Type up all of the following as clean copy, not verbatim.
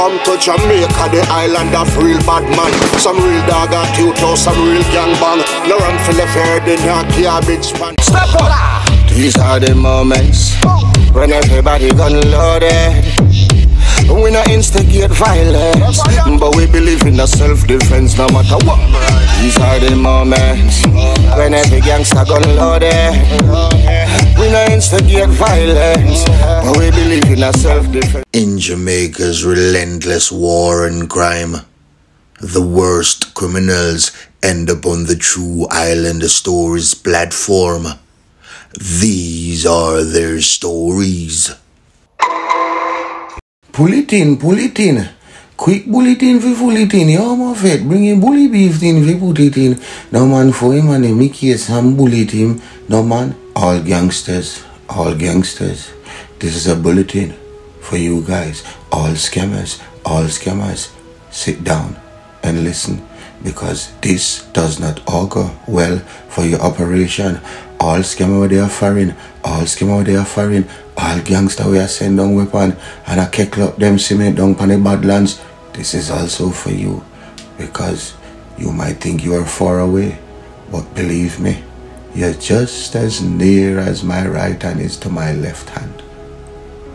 come to Jamaica, the island of real bad man. Some real dog at you, some real gang bang. No run for the fair, the not garbage pan. Step up! These are the moments when everybody gun loaded. We not instigate violence, but we believe in the self-defense no matter what. These are the moments when every gangster gun loaded. We not instigate violence, but we believe in the self-defense. In Jamaica's relentless war and crime, the worst criminals end up on the True Island Stories platform. These are their stories. Pull it in. Quick bulletin for bulletin. Yo, my vet, bring in bully beef in for put it in. No man for him and make case and bullet him. No man, all gangsters. This is a bulletin for you guys. All scammers, sit down and listen, because this does not augur well for your operation. All scammer they are foreign, all gangster we are send down weapon and a keckle up them cement down on the badlands. This is also for you, because you might think you are far away, but believe me, you're just as near as my right hand is to my left hand.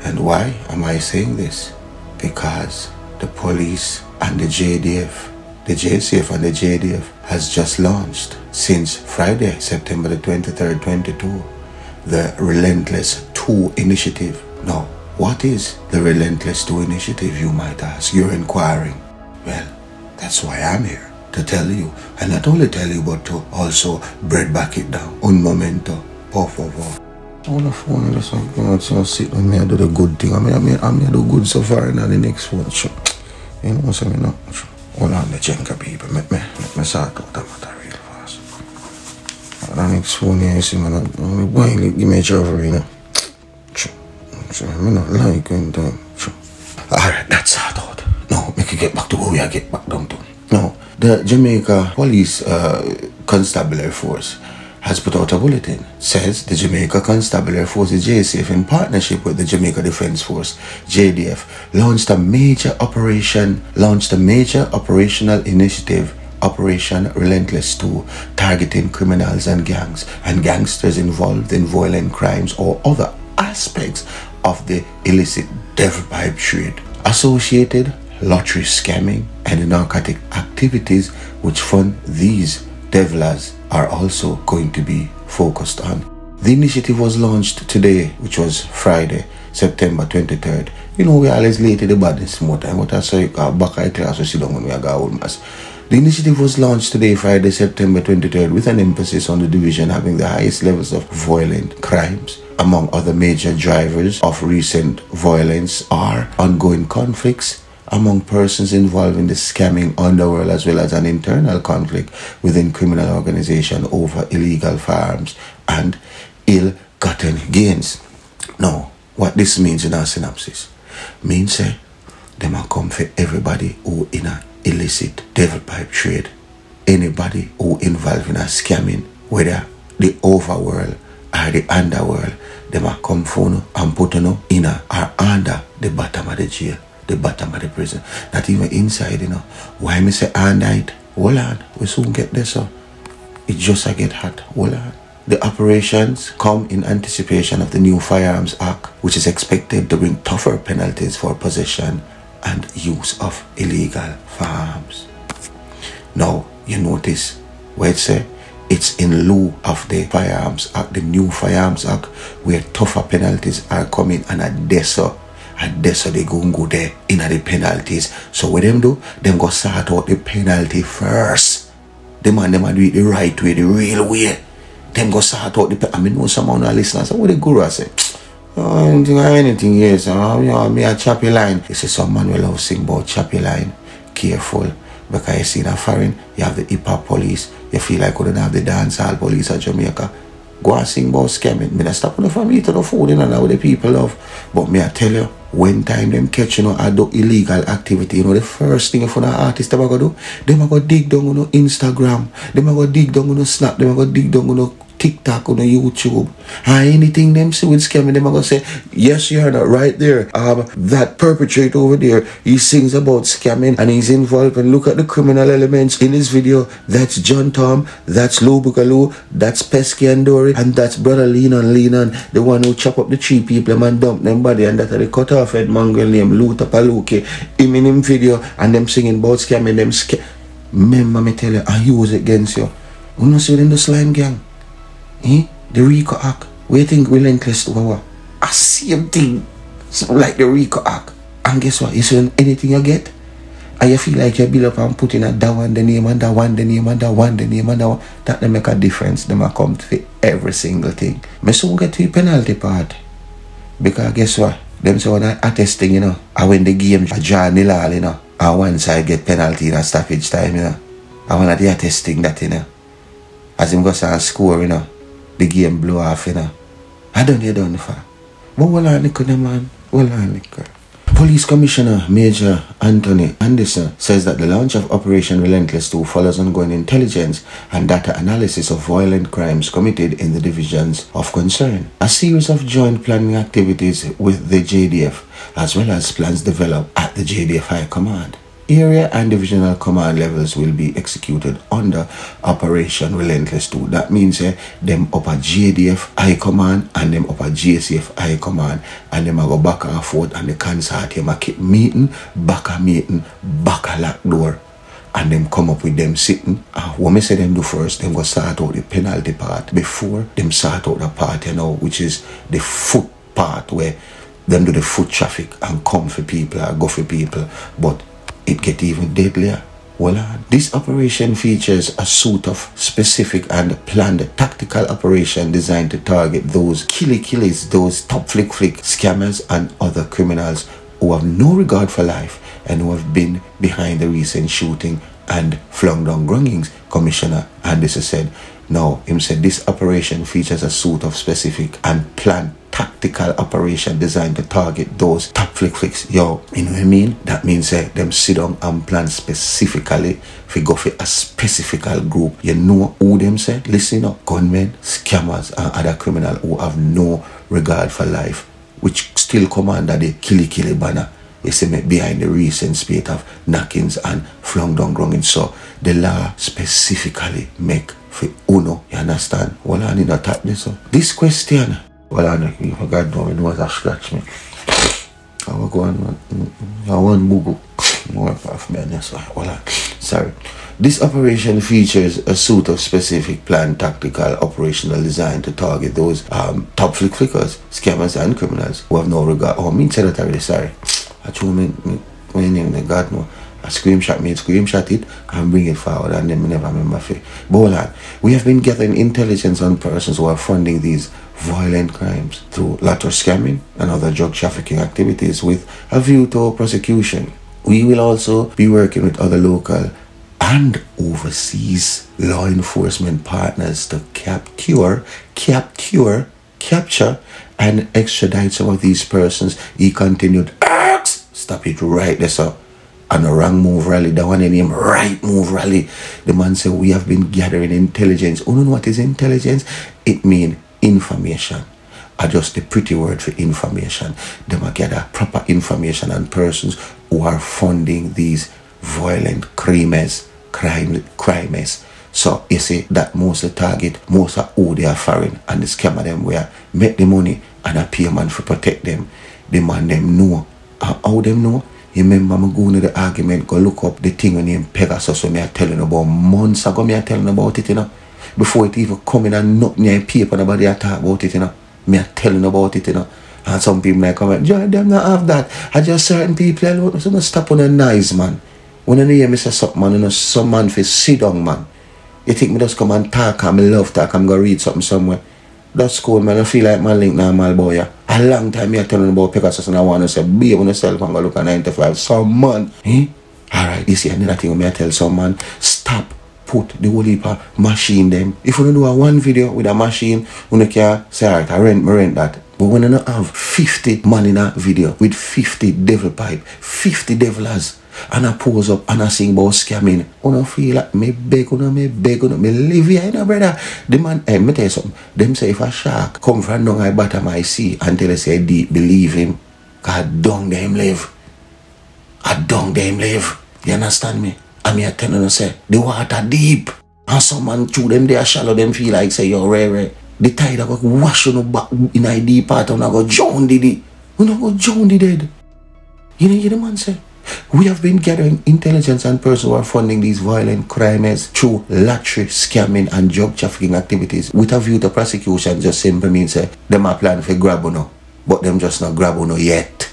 And why am I saying this? Because the police and the JDF, the JCF and the JDF has just launched since Friday, September the 23rd, 22, the Relentless 2 initiative. Now, what is the Relentless 2 initiative, you might ask? You're inquiring. Well, that's why I'm here, to tell you. And not only tell you, but to also bread back it down. Un momento, por favor. On the phone, just sit with me and do the good thing. I'm here do good so far and the next one. You know what I'm saying? Hold on, the Jenga people. Let me sort out that matter real fast. The next phone here, you see, man, I'm going to give me a job, you know. I'm not like going time. Alright, that's sort out. No, make it get back to where we are get back down to. No, the Jamaica Police Constabulary Force has put out a bulletin. Says the Jamaica Constabulary Force, the JCF, in partnership with the Jamaica Defence Force, JDF, launched a major operational initiative, Operation Relentless 2, targeting criminals and gangs and gangsters involved in violent crimes or other aspects of the illicit devil pipe trade, associated lottery scamming and narcotic activities which fund these devilers are also going to be focused on. The initiative was launched today, which was Friday, September 23rd. You know, we always late to the badness more time, but I say back at class we sit down when we go old mass. The initiative was launched today, Friday, September 23rd, with an emphasis on the division having the highest levels of violent crimes. Among other major drivers of recent violence are ongoing conflicts among persons involved in the scamming underworld, as well as an internal conflict within criminal organization over illegal firearms and ill-gotten gains. Now, what this means in our synopsis means them are come for everybody who in a illicit devil pipe trade, anybody who involved in a scamming, whether the overworld or the underworld, them are come for no and put no in a or under the bottom of the jail, the bottom of the prison, not even inside, you know. Why me say under it? Hold on, we soon get there, so it just a get hot. Hold on. The operations come in anticipation of the new Firearms Act, which is expected to bring tougher penalties for possession and use of illegal firearms. Now, you notice where it say it's in lieu of the Firearms Act, the new Firearms Act, where tougher penalties are coming, and at DESO they go there in the penalties. So what them do? Them go sort out the penalty first. Them do it the right way, the real way. Them go sort out the I mean, know some of our listeners, what the guru say? Oh, I don't think anything here, so you know, me a choppy line. You see some man will love sing about choppy line. Careful. Because you see in a foreign, you have the hip-hop police. You feel like you don't have the dancehall police at Jamaica. Go and sing about scamming. Me not stop on the family to the food, you know, now the people love. But me I tell you, when time them catch, you know, I do illegal activity, you know, the first thing for the artist them go do, them go dig down on Instagram, them go dig down on Snap, them go dig down on TikTok, on YouTube, and anything them see with scamming, them are gonna say, yes, you're not right there. That perpetrator over there, he sings about scamming and he's involved. And look at the criminal elements in this video. That's John Tom, that's Lou Bugaloo, that's Pesky and Dory, and that's brother Lean on, the one who chop up the 3 people and dump them body, and that are the cut off head mongrel name Luta Paluke. Him in him video and them singing about scamming them. Remember me tell you, I use it against you. You know, see in the slime gang, the Rico act. What you think relentless to our? A same thing, something like the Rico act. And guess what? You see anything you get, and you feel like you build up and put in that one, the name, and that one, the name, and that one, the name, and that one. That they make a difference. They might come to every single thing. Me soon get to the penalty part. Because guess what? Them say when I attesting, you know, and when the game a draw nil all, you know, and one side get penalty in a stoppage time, you know. And when they attesting that, you know, as him go and score, you know, the game blow off, you know. I don't hear done for. But what on the man? What on the Police Commissioner Major Anthony Anderson says that the launch of Operation Relentless 2 follows ongoing intelligence and data analysis of violent crimes committed in the divisions of concern. A series of joint planning activities with the JDF, as well as plans developed at the JDF High Command. Area and divisional command levels will be executed under Operation Relentless 2. That means them up at JDF High Command and them up at JCF High Command, and them go back and forth, and the consortium keep meeting, back a lock door, and them come up with them sitting. What me say them do first, them go start out the penalty part before them start out the part, you know, which is the foot part, where them do the foot traffic and come for people or go for people. But it get even deadlier. Well, this operation features a suite of specific and planned tactical operation designed to target those killies, those top flick scammers and other criminals who have no regard for life and who have been behind the recent shooting and flung down grungings. Commissioner Anderson said. Now, him said this operation features a suite of specific and planned tactical operation designed to target those top flicks. Yo, you know what I mean? That means them sit down and plan specifically if you go for a specific group. You know who them say? Listen up, gunmen, scammers, and other criminals who have no regard for life, which still come under the killy banner. You see me behind the recent spate of knockings and flung down grungings. So the law specifically make for OONU, you understand? Well, I need to attack this. So this question, well, I know, God know, it was a scratch me. I will go on, I want Google. More of me, well, sorry. This operation features a suite of specific planned tactical operational design to target those top flickers, scammers and criminals who have no regard. Oh, me said that already, sorry. I told me, God know. I screenshot it and bring it forward, and then I never remember it. But hold on. We have been gathering intelligence on persons who are funding these violent crimes through lottery scamming and other drug trafficking activities with a view to prosecution. We will also be working with other local and overseas law enforcement partners to capture and extradite some of these persons. He continued. Stop it right there, sir. And a wrong move rally, the one in him right move rally. The man said we have been gathering intelligence. You know what is intelligence? It means information. I just the pretty word for information. They might gather proper information on persons who are funding these violent crimes. So you see that most of the target, most of who they are foreign, and the scammer them where make the money and a payment for protect them. The man them know. How them know? You remember me going to the argument, go look up the thing when named Pegasus when I telling about months ago, me telling about it, you know. Before it even come in and not near paper, nobody talk about it, you know. Me telling about it, you know. And some people like come and Joy, them not have that. I just certain people alone, so don't stop on a nice man. When you hear me say something, man, you know, some man for sit down, man. You think me just come and talk and me love talk, I'm gonna read something somewhere. That's cool, man. I feel like man link normal boy, yeah. A long time me telling about Pegasus and I want to say, behave on yourself and go look at 95. Some man, Alright, this is another thing I tell some man, stop, put the whole heap of machine them. If you don't do a one video with a machine, you can say, alright, I rent that. But when you don't have 50 man in a video with 50 devil pipe, 50 devilers, and I pose up and I sing about scamming. I don't feel like me beg, me live here, you know, brother. The man, me tell you something. Them say if a shark come from down I bottom I see until they say deep, believe him. God down there him live. I down there him live. You understand me? And me I tell you say the water deep. And some man through them they are shallow, them feel like say you're rare. The tide I go wash on the back in a deep part and I go drown the dead. We don't go drown the dead. You know the man say? We have been gathering intelligence and persons who are funding these violent crimes through lottery, scamming and drug trafficking activities with a view to prosecution. Just simply means say them are planning for grab OONU, but them just not grab OONU yet.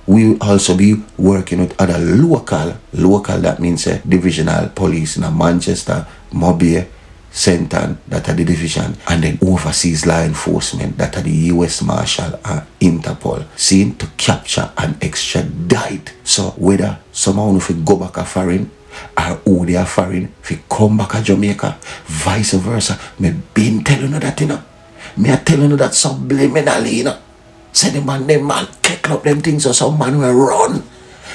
We will also be working with other local that means divisional police in Manchester, Mobile, Senton, that are the division, and then overseas law enforcement, that are the US Marshal and Interpol, seen to capture and extradite. So whether someone if go back a foreign or who they are foreign, if you come back to Jamaica, vice versa, me been telling you that, you know. Me are telling you that subliminally, you know. Say them man take up them things or some man will run.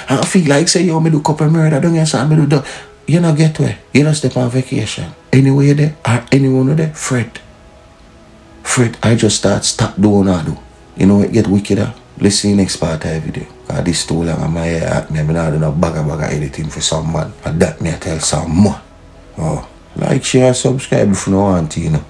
And I feel like say yo me do couple murder, don't you say me do the you know get where? You know step on vacation. Anywhere there or anyone there, Fred, I just stop doing what I do. You know it get wickeder. Let's see next part of the video. Cause this too long and my hair at me. I'm not doing a bag editing for some man. And that me I tell some more. Oh, like, share, subscribe if you don't want to, you know.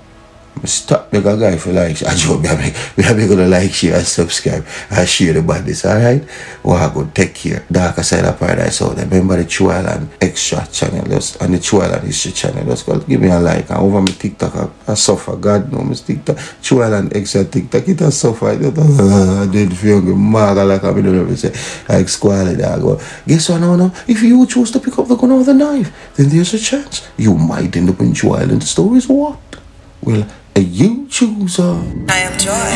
Stop make a guy for like. I joke, we are gonna like, share, subscribe, and share the badness, alright? Well, go take care. Darker Side of Paradise out there. Remember the True Island Extra channel, just and the True Island History channel. Just go give me a like. And over my TikTok, I suffer. God knows my TikTok. True Island Extra TikTok, it has suffered. I did feel good. Maga like I don't say like squally dog. Guess what now? If you choose to pick up the gun or the knife, then there's a chance you might end up in True Island stories. What? Well, you choose. I am Joy.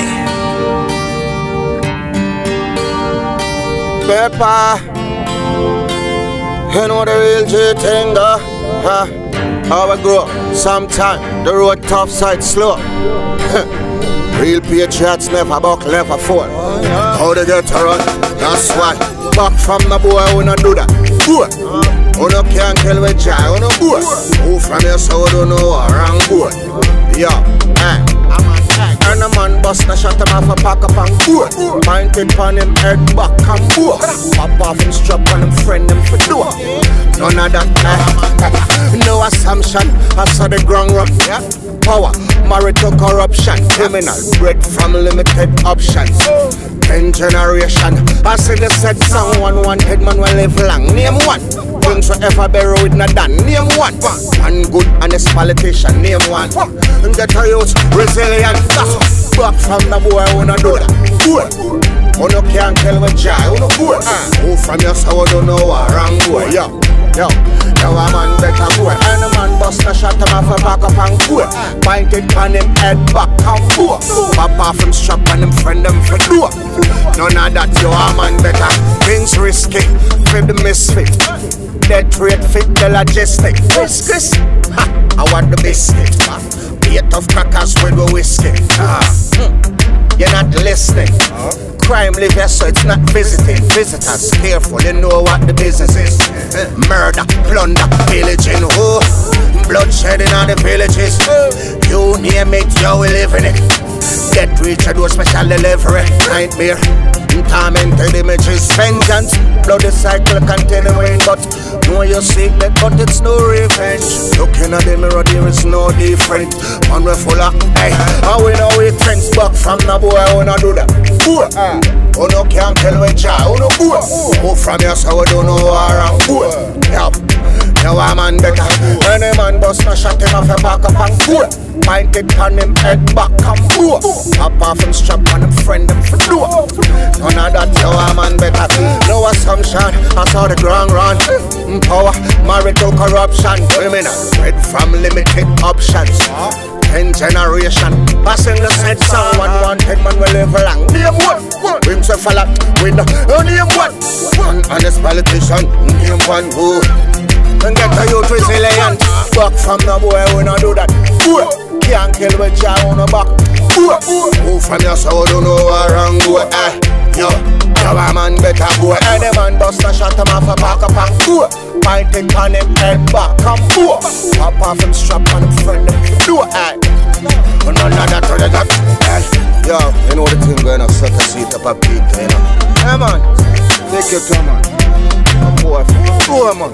Pepper, you know the real G thing, huh? How I grow up, sometime the road tough, side slow. Real patriots never buckle, never fall. How they get to run, that's why. Back from the boy, who not do that. Boy, who no can't kill with joy, who no boy. Who from your soul don't know a wrong boy. Yo, and a man bust a shot him off a pack up and board. Pointed on him head back and board. Pop off him strap on him friend him for door. None of that, no assumption. I saw the ground rough, yeah. Power, married to corruption. Criminal, bred from limited options. 10 generation. I see the said someone wanted man will live long. Name one. Things forever bury with no done. Name one. One good honest politician. Name one. And get a youth resilient. Back from the boy who no do that. Boy, who no can't tell with joy. Who no boy. Who from your soul don't know a wrong boy. Yo, a man better boy. And a man bust a shot him off a back up and boy. Pointed on him head back and boy. Pop off him strap on him friend him for door. None of that, yo, a man better. Things risky, fit the misfit. Dead rate fit the logistic. Chris, I want the biscuit. Bait of crackers with the whiskey. You're not listening. Crime live here, so it's not visiting. Visitors, careful, you know what the business is. Murder, plunder, pillaging, bloodshed in all the villages. You name it, yo, we live in it. Get rich, I do special delivery. Nightmare, tormented images. Vengeance, bloody cycle continuing. But know you seek that, but it's no revenge. Looking at the mirror, there is no different. One way full of, hey, how we know we trends back from the boy, who no do that. Boy, who no can't tell which eye, who no boy. Who from your soul don't know around, boy. Now a man better. Any man bust no shot him off a back up and boy. Pointed on him head back and boy. Pop off him strap on him friend him for door. None of that, now a man better. No assumption, I saw the ground run. Power, married to corruption. Criminal, bred from limited options. 10 generation, passing the said someone wanted man will live long. Name one, brings a fella with the name one. One honest politician, name one who. And get a youth resilient. Back from the boy who no do that. Boy, can't kill with jaw on the back. Boy, who from your soul don't know a wrong boy. Yo, Our man better go. Any man bust a shot him off a back up and go. Point it on him head back and go. Pop off him strap on him friend him do it. None of that to the top. Yo, you know the thing going on, set a seat up a beat, you know. Hey man, take your time man. Go man.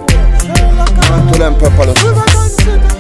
To them pepper.